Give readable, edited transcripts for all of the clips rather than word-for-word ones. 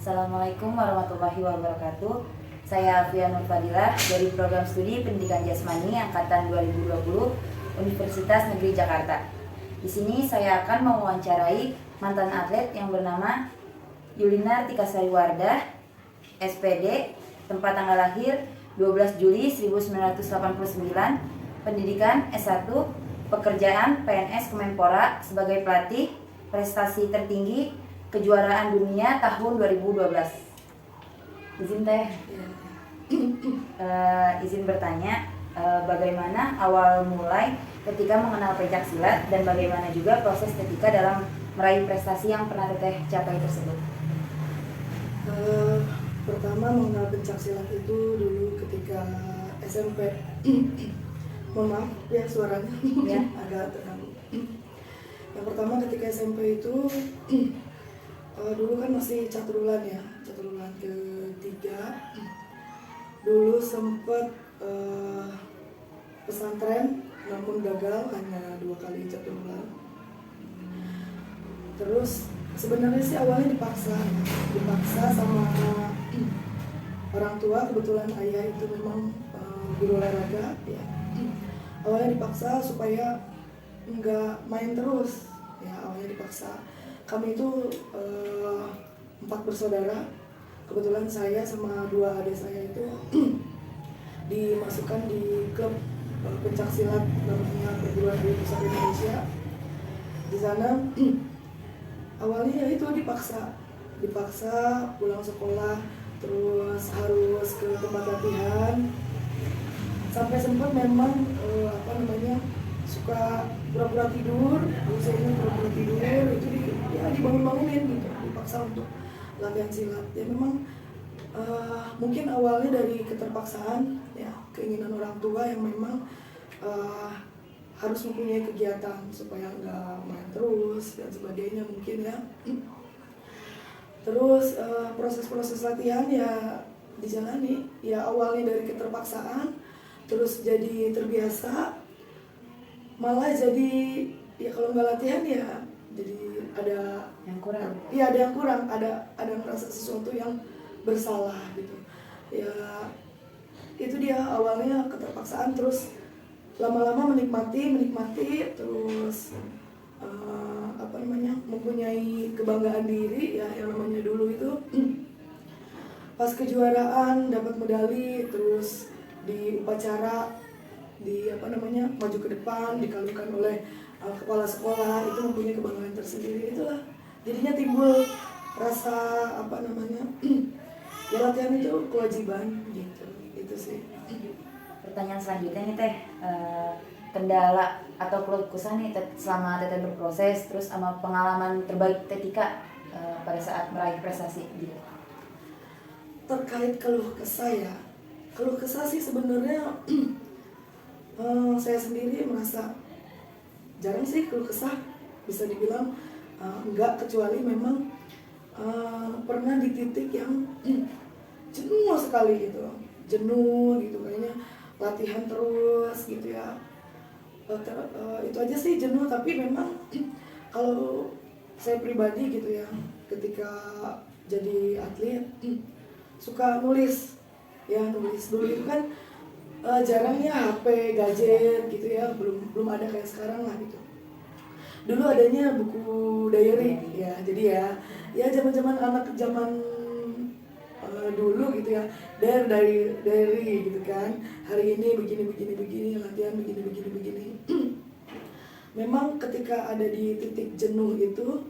Assalamualaikum warahmatullahi wabarakatuh. Saya Afia Nur Fadilah dari Program Studi Pendidikan Jasmani Angkatan 2020 Universitas Negeri Jakarta. Di sini saya akan mewawancarai mantan atlet yang bernama Yulina Tikasari Wardah, SPD, tempat tanggal lahir 12 Juli 1989, pendidikan S1, pekerjaan PNS Kemenpora sebagai pelatih, prestasi tertinggi kejuaraan dunia tahun 2012. Izin teh, izin bertanya, bagaimana awal mulai ketika mengenal pencak silat dan bagaimana juga proses ketika dalam meraih prestasi yang pernah teteh capai tersebut? Pertama mengenal pencak silat itu dulu ketika SMP. Mohon maaf ya suaranya Ya. agak terganggu. Yang pertama ketika SMP itu dulu kan masih caturulan ketiga. Dulu sempat pesantren namun gagal, hanya 2 kali caturulan. Terus sebenarnya sih awalnya dipaksa sama orang tua. Kebetulan ayah itu memang guru olahraga ya. Awalnya dipaksa supaya nggak main terus ya. Awalnya dipaksa. Kami itu 4 bersaudara. Kebetulan saya sama 2 adik saya itu dimasukkan di klub pencak silat namanya Perguruan Tinggi Pusat Indonesia. Di sana awalnya ya itu dipaksa pulang sekolah, terus harus ke tempat latihan. Sampai sempat memang suka pura-pura tidur, itu dibangun-bangunin gitu, dipaksa untuk latihan silat. Ya memang mungkin awalnya dari keterpaksaan ya, keinginan orang tua yang memang harus mempunyai kegiatan supaya nggak main terus dan sebagainya mungkin ya. Terus proses-proses latihan ya dijalani ya, awalnya dari keterpaksaan terus jadi terbiasa, malah jadi ya kalau nggak latihan ya jadi ada Yang kurang? Iya, ada yang kurang, ada merasa sesuatu yang bersalah gitu ya. Itu dia awalnya keterpaksaan, terus lama-lama menikmati terus mempunyai kebanggaan diri ya. Yang namanya dulu itu pas kejuaraan dapat medali, terus di upacara maju ke depan dikalungkan oleh kepala sekolah, itu mempunyai kebanggaan tersendiri. Itulah jadinya timbul rasa ya latihan itu kewajiban gitu. Itu sih. Pertanyaan selanjutnya nih teh, kendala atau keluh kesah nih selama teteh berproses, terus sama pengalaman terbaik ketika pada saat meraih prestasi gitu. Terkait keluh kesah sih sebenarnya saya sendiri merasa jarang sih keluh kesah, bisa dibilang enggak, kecuali memang pernah di titik yang jenuh sekali gitu, kayaknya latihan terus gitu ya. Itu aja sih jenuh. Tapi memang kalau saya pribadi gitu ya, ketika jadi atlet suka nulis dulu itu kan jarangnya HP, gadget gitu ya, belum ada kayak sekarang lah gitu. Dulu adanya buku diary ya, jadi ya zaman anak zaman dulu gitu ya, diary gitu kan, hari ini begini, latihan begini. Memang ketika ada di titik jenuh itu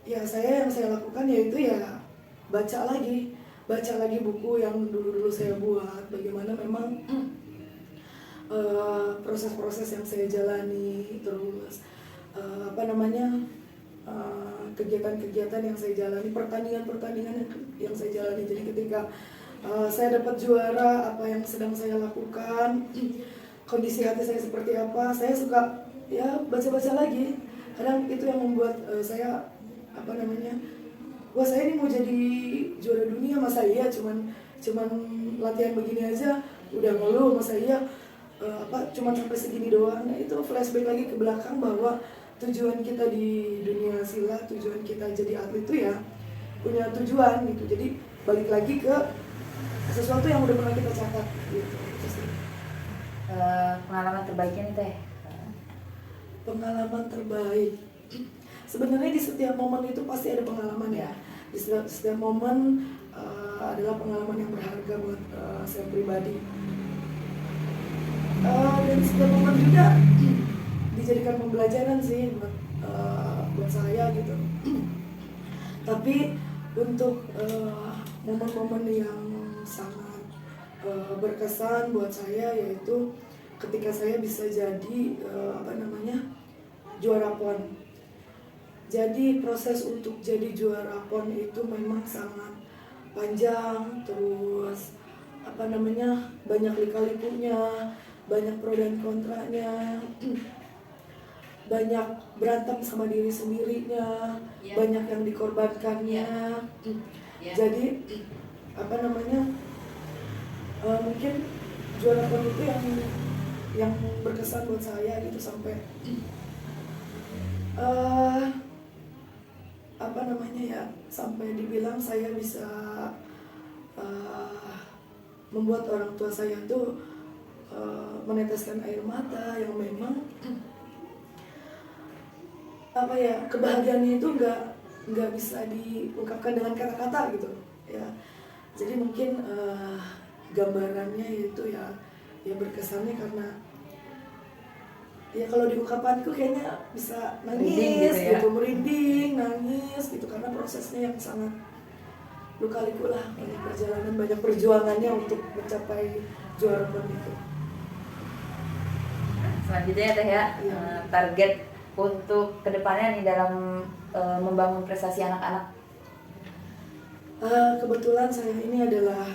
ya, yang saya lakukan yaitu ya baca lagi buku yang dulu saya buat, bagaimana memang proses-proses yang saya jalani, terus kegiatan-kegiatan yang saya jalani, pertandingan yang saya jalani. Jadi ketika saya dapat juara, apa yang sedang saya lakukan, kondisi hati saya seperti apa, saya suka ya baca-baca lagi. Kadang itu yang membuat saya wah, saya ini mau jadi juara dunia, masa iya cuman latihan begini aja udah ngeluh, masa iya cuman sampai segini doang. Nah, itu flashback lagi ke belakang bahwa tujuan kita di dunia silat, tujuan kita jadi atlet itu ya punya tujuan gitu. Jadi balik lagi ke sesuatu yang udah pernah kita catat gitu. Pengalaman terbaiknya nih Teh? Pengalaman terbaik, sebenarnya di setiap momen itu pasti ada pengalaman ya. Di setiap momen adalah pengalaman yang berharga buat saya pribadi. Dan setiap momen juga dijadikan pembelajaran sih buat saya gitu. Tapi untuk momen-momen yang sangat berkesan buat saya yaitu ketika saya bisa jadi juara PON. Jadi proses untuk jadi juara PON itu memang sangat panjang, terus banyak lika-likunya, banyak pro dan kontranya, banyak berantem sama diri sendirinya, banyak yang dikorbankannya. Jadi mungkin juara PON itu yang berkesan buat saya gitu sampai sampai dibilang saya bisa membuat orang tua saya tuh meneteskan air mata yang memang kebahagiaannya itu nggak bisa diungkapkan dengan kata-kata gitu ya. Jadi mungkin gambarannya itu ya berkesannya karena ya kalau di ungkapanku kayaknya bisa nangis gitu, merinding, nangis gitu karena prosesnya yang sangat luka-liku lah, banyak perjalanan, banyak perjuangannya untuk mencapai juara PON itu. Selanjutnya Teh ya, target untuk kedepannya nih dalam membangun prestasi anak-anak. Kebetulan saya ini adalah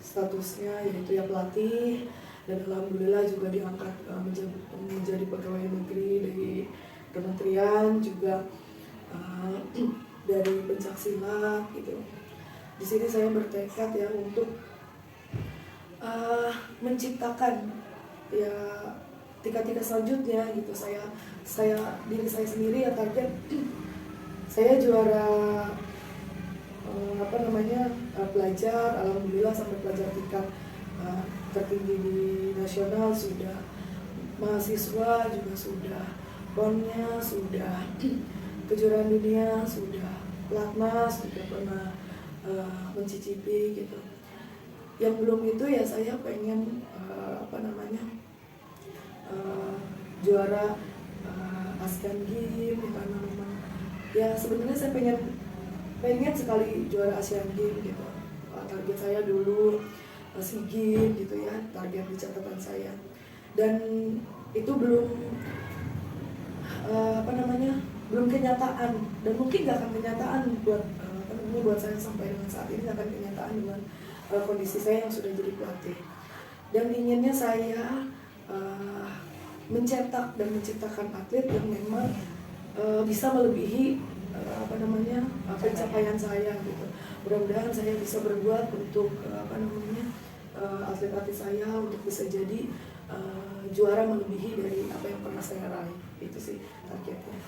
statusnya yaitu ya pelatih, dan alhamdulillah juga diangkat menjadi pegawai negeri dari kementerian, juga dari pencaksilat gitu. Di sini saya bertekad ya untuk menciptakan ya tingkat-tingkat selanjutnya gitu. Diri saya sendiri ya target saya juara pelajar, alhamdulillah sampai pelajar tingkat tertinggi di nasional sudah, mahasiswa juga sudah, PON-nya sudah, kejuaraan dunia sudah, pelatnas juga pernah mencicipi gitu. Yang belum itu ya saya pengen juara Asian Games karena memang ya sebenarnya saya pengen sekali juara Asian Games gitu. Target saya dulu SEA Games gitu ya, target di catatan saya. Dan itu belum belum kenyataan, dan mungkin nggak akan kenyataan buat saya sampai dengan saat ini, nggak akan kenyataan dengan kondisi saya yang sudah jadi pelatih. Dan inginnya saya mencetak dan menciptakan atlet yang memang bisa melebihi pencapaian saya gitu. Mudah-mudahan saya bisa berbuat untuk atlet-atlet saya untuk bisa jadi juara melebihi dari apa yang pernah saya raih. Itu sih targetnya.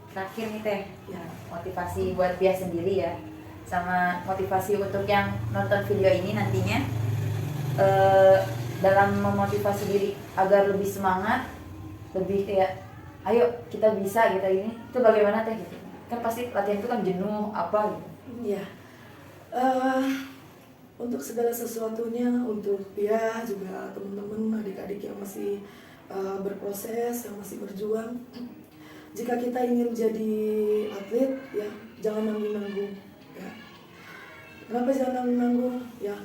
Terakhir nih Teh, motivasi buat Pia sendiri ya, sama motivasi untuk yang nonton video ini nantinya, dalam memotivasi diri agar lebih semangat, lebih kayak ayo kita bisa gitu ini, itu bagaimana Teh gitu? Kan pasti latihan itu kan jenuh apa gitu. Iya. Untuk segala sesuatunya, untuk Pia juga teman-teman adik-adik yang masih berproses, yang masih berjuang, jika kita ingin jadi atlet ya jangan nanggung-nanggung ya. Kenapa jangan nanggung-nanggung ya?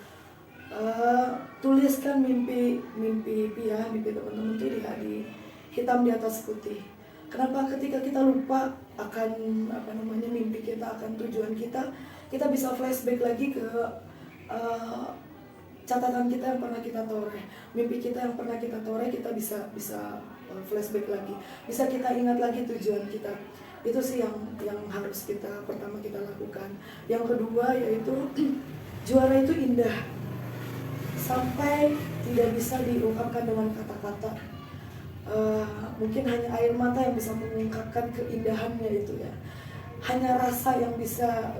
Tuliskan mimpi Pia, mimpi teman-teman itu di hitam di atas putih. Kenapa ketika kita lupa akan mimpi kita, akan tujuan kita bisa flashback lagi ke catatan kita yang pernah kita toreh, mimpi kita yang pernah kita toreh, kita bisa flashback lagi, bisa kita ingat lagi tujuan kita. Itu sih yang harus pertama kita lakukan. Yang kedua yaitu juara itu indah sampai tidak bisa diungkapkan dengan kata-kata. mungkin hanya air mata yang bisa mengungkapkan keindahannya itu ya, hanya rasa yang bisa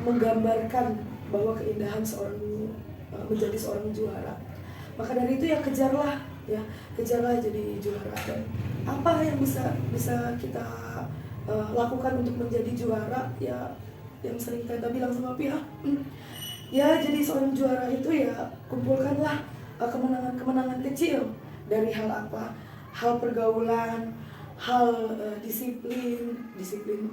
menggambarkan bahwa keindahan seorang menjadi seorang juara. Maka dari itu ya kejarlah jadi juara. Dan apa yang bisa kita lakukan untuk menjadi juara ya, yang sering kita bilang sama Pia, ya jadi seorang juara itu ya kumpulkanlah kemenangan-kemenangan kecil dari hal apa, hal pergaulan, hal disiplin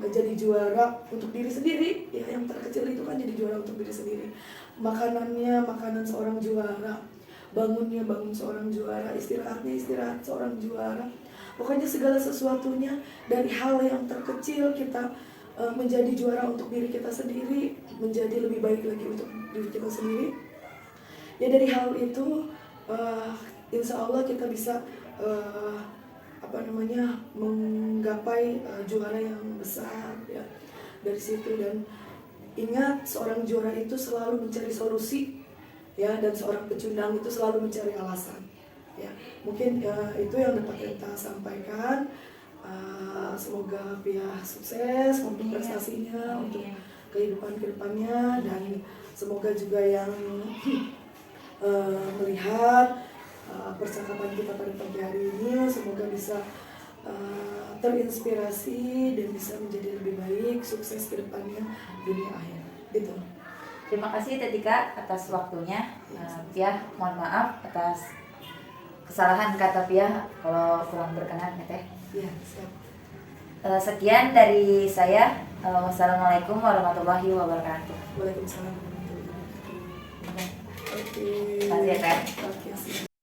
jadi juara untuk diri sendiri ya, yang terkecil itu kan jadi juara untuk diri sendiri. Makanan seorang juara, bangun seorang juara, istirahat seorang juara. Pokoknya segala sesuatunya dari hal yang terkecil kita menjadi juara untuk diri kita sendiri, menjadi lebih baik lagi untuk diri kita sendiri. Ya dari hal itu insya Allah kita bisa menggapai juara yang besar ya dari situ. Dan ingat, seorang juara itu selalu mencari solusi ya, dan seorang pecundang itu selalu mencari alasan ya. Mungkin itu yang dapat kita sampaikan. Semoga Pia sukses untuk prestasinya, untuk kehidupannya, dan semoga juga yang melihat percakapan kita pada pagi hari ini semoga bisa terinspirasi dan bisa menjadi lebih baik, sukses ke depannya, dunia akhirat. Gitu. Terima kasih Tetika atas waktunya. Pia, mohon maaf atas kesalahan kata Pia kalau kurang berkenan ya Teh. Ya, siap. Sekian dari saya. Wassalamualaikum warahmatullahi wabarakatuh. Waalaikumsalam warahmatullahi wabarakatuh. Oke. Terima kasih ya Teh. Oke, siap.